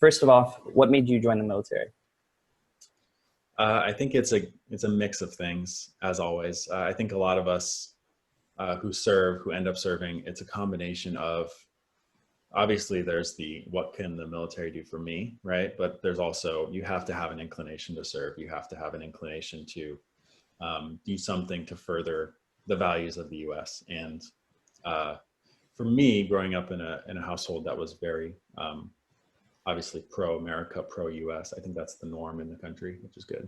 First of all, what made you join the military? I think it's a mix of things, as always. I think a lot of us who end up serving, it's a combination of obviously there's the what can the military do for me, right? But there's also you have to have an inclination to serve. You have to have an inclination to do something to further the values of the U.S. And uh, for me, growing up in a household that was very obviously pro-America, pro-US. I think that's the norm in the country, which is good.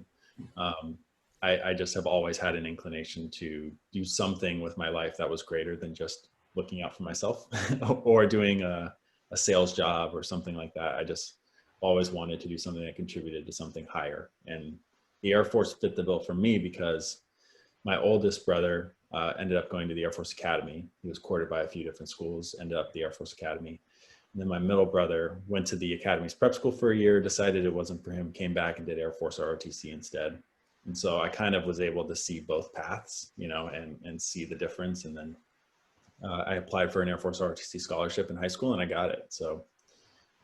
Um, I just have always had an inclination to do something with my life that was greater than just looking out for myself or doing a sales job or something like that. I just always wanted to do something that contributed to something higher. And the Air Force fit the bill for me because my oldest brother ended up going to the Air Force Academy. He was courted by a few different schools, ended up at the Air Force Academy. And then my middle brother went to the Academy's prep school for a year, decided it wasn't for him, came back and did Air Force ROTC instead. And so I kind of was able to see both paths, and see the difference. And then I applied for an Air Force ROTC scholarship in high school and I got it. So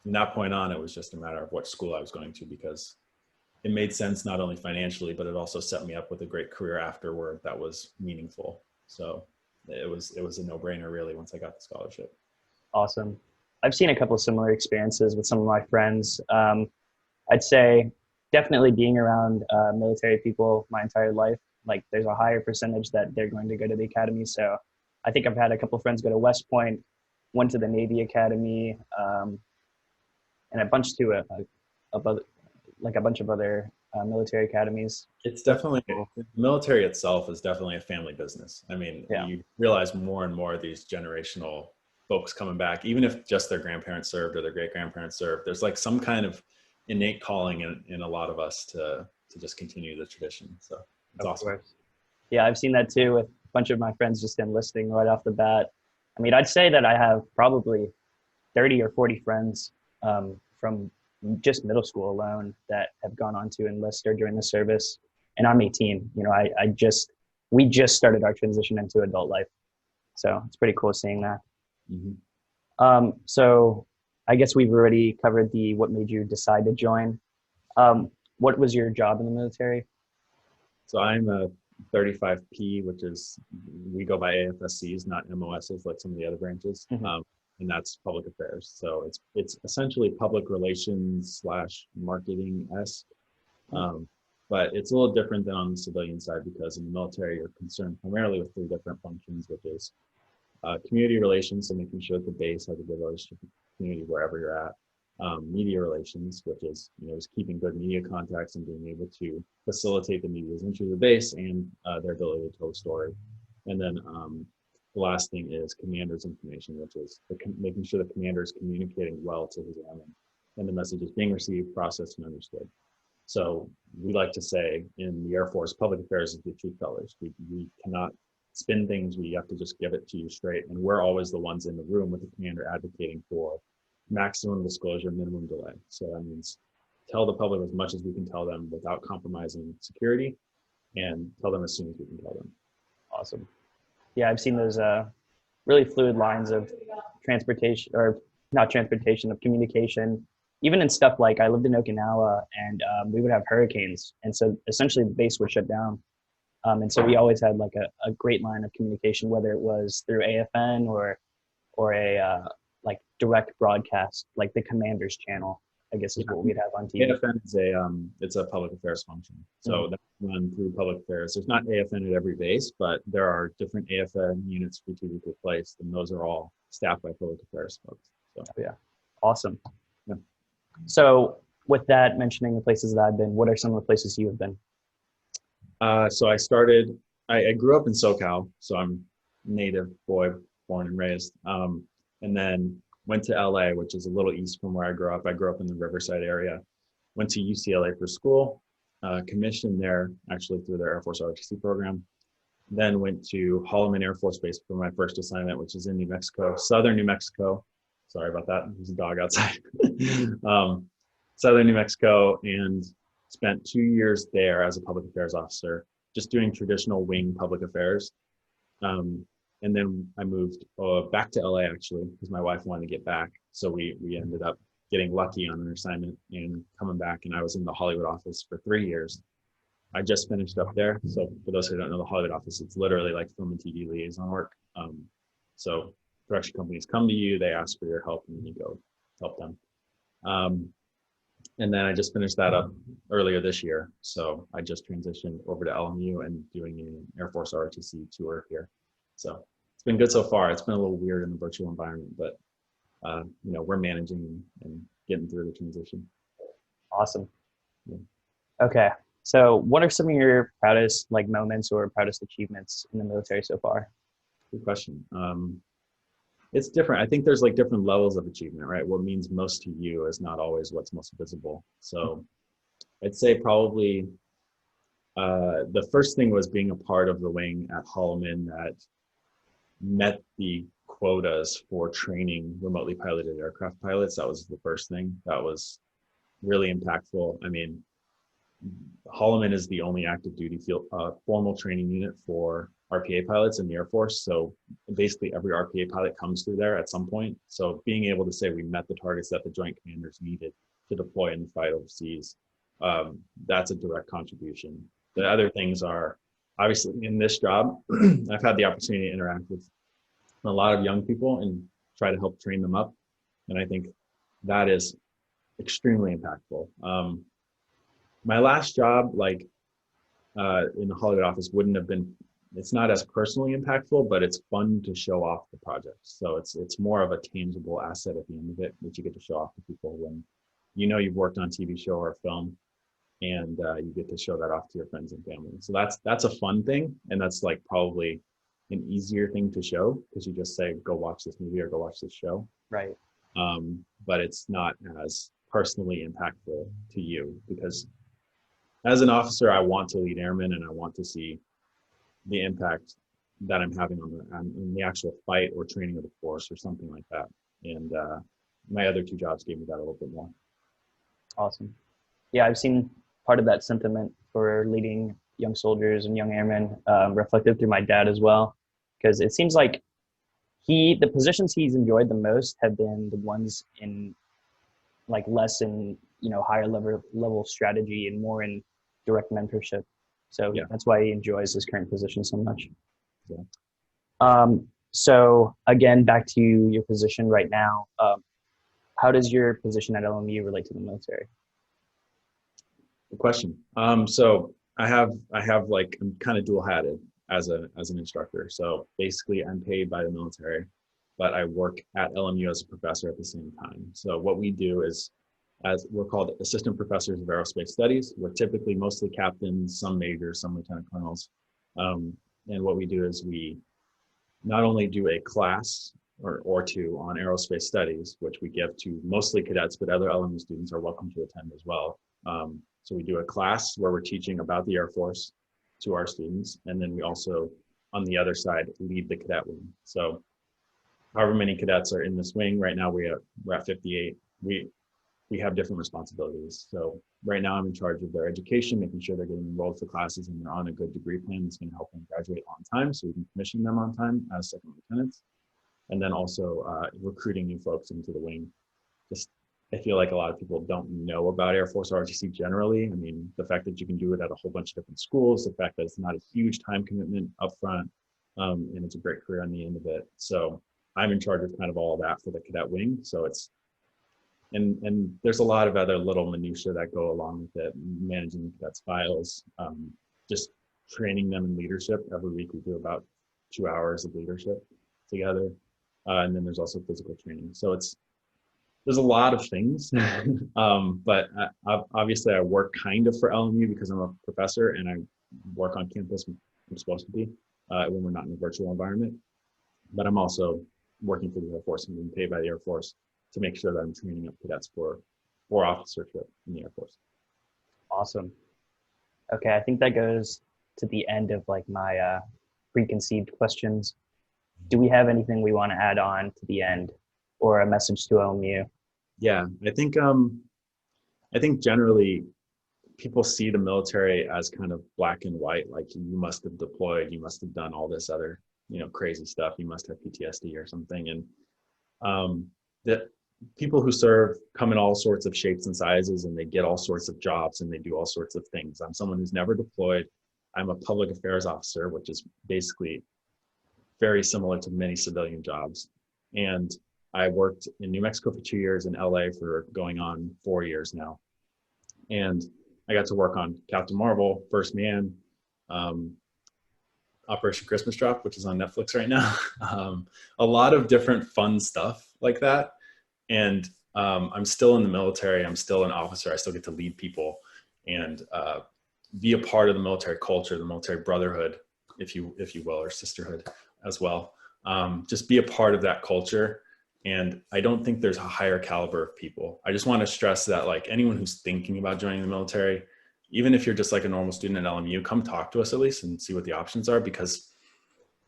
from that point on, it was just a matter of what school I was going to because it made sense not only financially, but it also set me up with a great career afterward that was meaningful. So it was a no-brainer really once I got the scholarship. Awesome. I've seen a couple of similar experiences with some of my friends. I'd say definitely being around military people my entire life, like there's a higher percentage that they're going to go to the academy. So I think I've had a couple of friends go to West Point, went to the Navy Academy, and a bunch to a bunch of other military academies. It's That's definitely, cool. the military itself is definitely a family business. I mean, Yeah. you realize more and more of these generational folks coming back, even if just their grandparents served or their great grandparents served, there's like some kind of innate calling in a lot of us to just continue the tradition. So it's Of awesome. course. Yeah, I've seen that too with a bunch of my friends just enlisting right off the bat. I mean, I'd say that I have probably 30 or 40 friends from just middle school alone that have gone on to enlist or join the service. And I'm 18. We just started our transition into adult life. So it's pretty cool seeing that. Mhm. So I guess we've already covered the what made you decide to join. What was your job in the military? So I'm a 35P, which is, we go by AFSCs, not MOSs like some of the other branches. Mhm. And that's public affairs. So it's essentially public relations slash marketing-esque. Um, but it's a little different than on the civilian side because in the military, you're concerned primarily with three different functions, which is community relations, so making sure that the base has a good relationship with the community wherever you're at. Media relations, which is just keeping good media contacts and being able to facilitate the media's entry to the base and their ability to tell a story. And then the last thing is commander's information, which is making sure the commander is communicating well to his airmen and the message is being received, processed, and understood. So we like to say in the Air Force, public affairs is the true colors. We cannot spin things. We have to just give it to you straight. And we're always the ones in the room with the commander advocating for maximum disclosure, minimum delay. So that means tell the public as much as we can tell them without compromising security and tell them as soon as we can tell them. Awesome. Yeah, I've seen those really fluid lines of transportation, or not transportation, of communication. Even in stuff like I lived in Okinawa, and we would have hurricanes, and so essentially the base would shut down. And so we always had like a great line of communication, whether it was through AFN or a like direct broadcast, like the commander's channel, I guess is what we'd have on TV. AFN is it's a public affairs function. So that's run through public affairs. There's not AFN at every base, but there are different AFN units strategically placed, and those are all staffed by public affairs folks. So Yeah, awesome. yeah. So with that, mentioning the places that I've been, what are some of the places you have been? So I grew up in SoCal, so I'm native boy, born and raised. And then went to LA, which is a little east from where I grew up. I grew up in the Riverside area, went to UCLA for school, commissioned there actually through their Air Force ROTC program. Then went to Holloman Air Force Base for my first assignment, which is in New Mexico, southern New Mexico. Sorry about that. There's a dog outside. Southern New Mexico, and spent 2 years there as a public affairs officer, just doing traditional wing public affairs. And then I moved back to LA actually, because my wife wanted to get back. So we ended up getting lucky on an assignment and coming back. And I was in the Hollywood office for 3 years. I just finished up there. So for those who don't know the Hollywood office, it's literally like film and TV liaison work. So production companies come to you, they ask for your help, and then you go help them. And then I just finished that up earlier this year. So I just transitioned over to LMU and doing an Air Force ROTC tour here. So it's been good so far. It's been a little weird in the virtual environment, but we're managing and getting through the transition. Awesome. Yeah. Okay. So what are some of your proudest moments or proudest achievements in the military so far? Good question. It's different. I think there's different levels of achievement, right? What means most to you is not always what's most visible. So I'd say probably the first thing was being a part of the wing at Holloman that met the quotas for training remotely piloted aircraft pilots. That was the first thing. That was really impactful. I mean, Holloman is the only active duty field formal training unit for RPA pilots in the Air Force. So basically every RPA pilot comes through there at some point. So being able to say we met the targets that the Joint Commanders needed to deploy and fight overseas, that's a direct contribution. The other things are obviously in this job, I've had the opportunity to interact with a lot of young people and try to help train them up. And I think that is extremely impactful. My last job, in the Hollywood office, wouldn't have been, it's not as personally impactful, but it's fun to show off the project. So it's more of a tangible asset at the end of it, that you get to show off to people when you've worked on TV show or film, and you get to show that off to your friends and family. So that's a fun thing, and that's probably an easier thing to show, because you just say, go watch this movie or go watch this show. Right. But it's not as personally impactful to you, because as an officer, I want to lead airmen and I want to see the impact that I'm having on the actual fight or training of the force or something like that. And my other two jobs gave me that a little bit more. Awesome. Yeah, I've seen part of that sentiment for leading young soldiers and young airmen reflected through my dad as well, because it seems like the positions he's enjoyed the most have been the ones in less in higher level strategy and more in direct mentorship. So yeah, that's why he enjoys his current position so much. Yeah. So again, back to your position right now. How does your position at LMU relate to the military? Good question. So I have I'm kind of dual hatted as an instructor. So basically I'm paid by the military, but I work at LMU as a professor at the same time. So what we do is, as we're called assistant professors of aerospace studies. We're typically mostly captains, some majors, some lieutenant colonels. And what we do is we not only do a class or two on aerospace studies, which we give to mostly cadets, but other LMU students are welcome to attend as well. So we do a class where we're teaching about the Air Force to our students. And then we also, on the other side, lead the cadet wing. So however many cadets are in this wing, right now we're at 58. We have different responsibilities. So right now I'm in charge of their education, making sure they're getting enrolled for classes and they're on a good degree plan that's going to help them graduate on time, so we can commission them on time as second lieutenants. And then also recruiting new folks into the wing. I feel like a lot of people don't know about Air Force ROTC generally. I mean, the fact that you can do it at a whole bunch of different schools, the fact that it's not a huge time commitment up front, and it's a great career on the end of it. So I'm in charge of kind of all of that for the cadet wing. So it's, and there's a lot of other little minutiae that go along with it, managing the cadets' files, just training them in leadership. Every week we do about 2 hours of leadership together. And then there's also physical training. So there's a lot of things, but obviously I work kind of for LMU because I'm a professor and I work on campus. I'm supposed to be when we're not in a virtual environment, but I'm also working for the Air Force and being paid by the Air Force to make sure that I'm training up cadets for officership in the Air Force. Awesome. Okay, I think that goes to the end of my preconceived questions. Do we have anything we want to add on to the end, or a message to LMU? Yeah, I think generally people see the military as kind of black and white, like you must have deployed, you must have done all this other, crazy stuff, you must have PTSD or something. And people who serve come in all sorts of shapes and sizes, and they get all sorts of jobs and they do all sorts of things. I'm someone who's never deployed. I'm a public affairs officer, which is basically very similar to many civilian jobs. And I worked in New Mexico for 2 years, in LA for going on 4 years now. And I got to work on Captain Marvel, First Man, Operation Christmas Drop, which is on Netflix right now. A lot of different fun stuff like that. And I'm still in the military. I'm still an officer. I still get to lead people and be a part of the military culture, the military brotherhood, if you will, or sisterhood as well. Just be a part of that culture. And I don't think there's a higher caliber of people. I just want to stress that, like, anyone who's thinking about joining the military, even if you're just like a normal student at LMU, come talk to us at least and see what the options are, because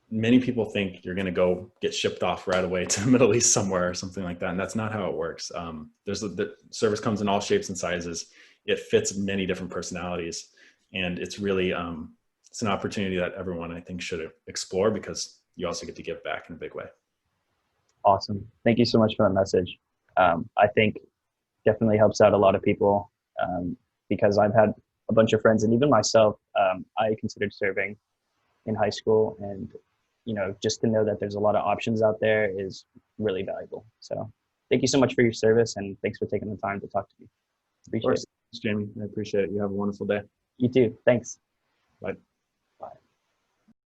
many people think you're going to go get shipped off right away to the Middle East somewhere or something like that. And that's not how it works. The service comes in all shapes and sizes. It fits many different personalities. And it's really, it's an opportunity that everyone, I think, should explore, because you also get to give back in a big way. Awesome. Thank you so much for that message. I think definitely helps out a lot of people, because I've had a bunch of friends, and even myself, I considered serving in high school, and just to know that there's a lot of options out there is really valuable. So thank you so much for your service, and thanks for taking the time to talk to me. Appreciate it. Thanks, Jamie. I appreciate it. You have a wonderful day. You too. Thanks. Bye.